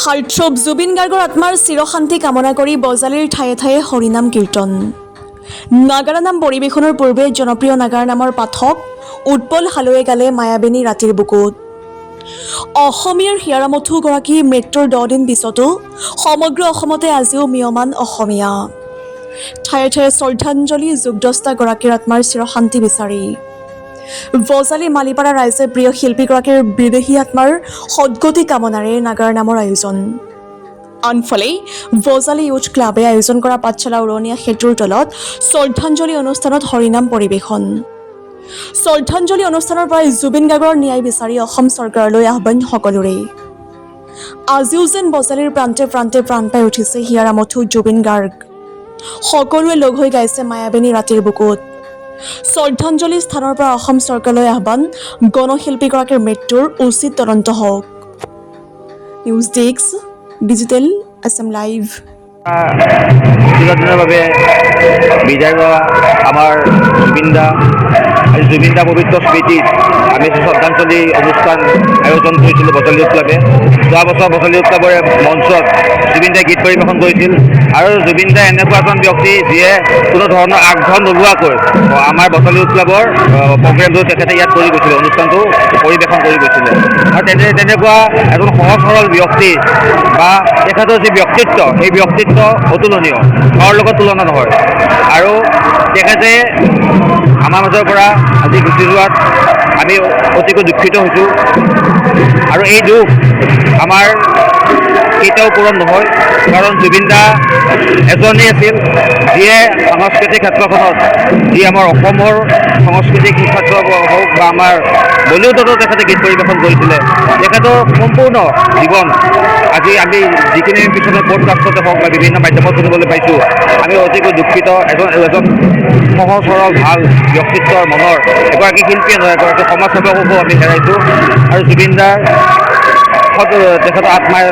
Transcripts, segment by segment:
Heartthrob Zubeen গাৰ্গৰ আত্মাৰ চিৰশান্তি কামনা কৰি বজালীৰ ঠায়ে ঠায়ে হৰিনাম কীৰ্তন। নাগাৰা নাম পৰিৱেশনৰ পূৰ্বে জনপ্ৰিয় নাগাৰা নামৰ পাঠক উৎপল হালৈয়ে গালে মায়াবিনী ৰাতিৰ বুকুত। অসমীয়াৰ হিয়াৰামঠুগৰাকী মৃত্যুৰ 10 দিন পিছতো সমগ্ৰ অসমতে আজিও ম্ৰিয়মান অসমীয়া। ঠায়ে ঠায়ে শ্ৰদ্ধাঞ্জলি যোগদ্ৰষ্টাগৰাকীৰ আত্মাৰ চিৰশান্তি বিচাৰি। বজালী মালিপাৰা ৰাইজে প্ৰিয় শিল্পীগৰাকীৰ বিদেহী আত্মাৰ সদ্গতি কামনাৰে নাগাৰা নামৰ আয়োজন। আনফালে বজালী ইউথ ক্লাবে আয়োজন কৰা পাঠশালা উৰণীয়া সেতুৰ তলত শ্ৰদ্ধাঞ্জলি অনুষ্ঠানত হৰিনাম পৰিৱেশন। শ্ৰদ্ধাঞ্জলি অনুষ্ঠানৰ পৰাই জুবিন গাৰ্গৰ ন্যায় বিচাৰি অসম চৰকাৰলৈ আহ্বান সকলোৰে। আজিও যেন বজালীৰ প্ৰান্তে প্ৰান্তে প্ৰাণ পাই উঠিছে হিয়াৰামঠু জুবিন গাৰ্গ। সকলোৱে লগ হৈ গাইছে মায়াবিনী ৰাতিৰ বুকুত। শ্ৰদ্ধাঞ্জলি স্থানৰ পৰা অসম চৰকাৰলৈ আহ্বান, গণশিল্পীগৰাকীৰ মৃত্যুৰ উচিত তদন্ত হওক। News desk, digital Assam live. দীৰ্ঘদিনৰ বাবে বিদায় লোৱা আমাৰ জুবিন দা পবিত্ৰ স্মৃতিত আমি শ্ৰদ্ধাঞ্জলি অনুষ্ঠান আয়োজন কৰিছিলোঁ বজালী ইউথ ক্লাবে। যোৱা বছৰ বজালী ইউথ ক্লাবৰ মঞ্চত জুবিন দাই গীত পৰিৱেশন কৰিছিল আৰু জুবিন দা এনেকুৱা এজন ব্যক্তি যিয়ে কোনো ধৰণৰ আগধন নোলোৱাকৈ আমাৰ বজালী ইউথ ক্লাবৰ প্ৰগ্ৰেমটো তেখেতে ইয়াত কৰি গৈছিলে, অনুষ্ঠানটো পৰিৱেশন কৰি গৈছিলে। আৰু তেনেকুৱা এজন সহজ সৰল ব্যক্তি বা তেখেতৰ যি ব্যক্তিত্ব, সেই ব্যক্তিত্ব অতুলনীয়, কাৰো লগত তুলনা নহয়। আৰু তেখেতে আমাৰ মাজৰ পৰা আজি গুচি যোৱাত আমি অতিকৈ দুখিত হৈছোঁ। আৰু এই দুখ আমাৰ কেতিয়াও পূৰণ নহয়, কাৰণ জুবিন দা এজনেই আছিল যিয়ে সাংস্কৃতিক ক্ষেত্ৰখনত, যি আমাৰ অসমৰ সাংস্কৃতিক ক্ষেত্ৰ হওক বা আমাৰ বলিউডতো তেখেতে গীত পৰিৱেশন কৰিছিলে। তেখেতৰ সম্পূৰ্ণ জীৱন আজি আমি যিখিনি পিছনে পডকাষ্টতে হওক বা বিভিন্ন মাধ্যমত শুনিবলৈ পাইছোঁ, আমি অতিকৈ দুখিত। এজন সহজ সৰল ভাল ব্যক্তিত্বৰ মনৰ এগৰাকী শিল্পীয়ে নহয়, এগৰাকী সমাজসেৱককো আমি হেৰাইছোঁ। আৰু জুবিন দাৰ তেখেতৰ আত্মাৰ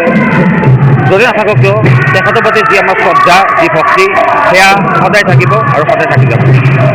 যদি নাথাকক কিয়, তেখেতৰ প্ৰতি যি আমাৰ শ্ৰদ্ধা, যি ভক্তি, সেয়া সদায় থাকিব আৰু সদায় থাকি যাব।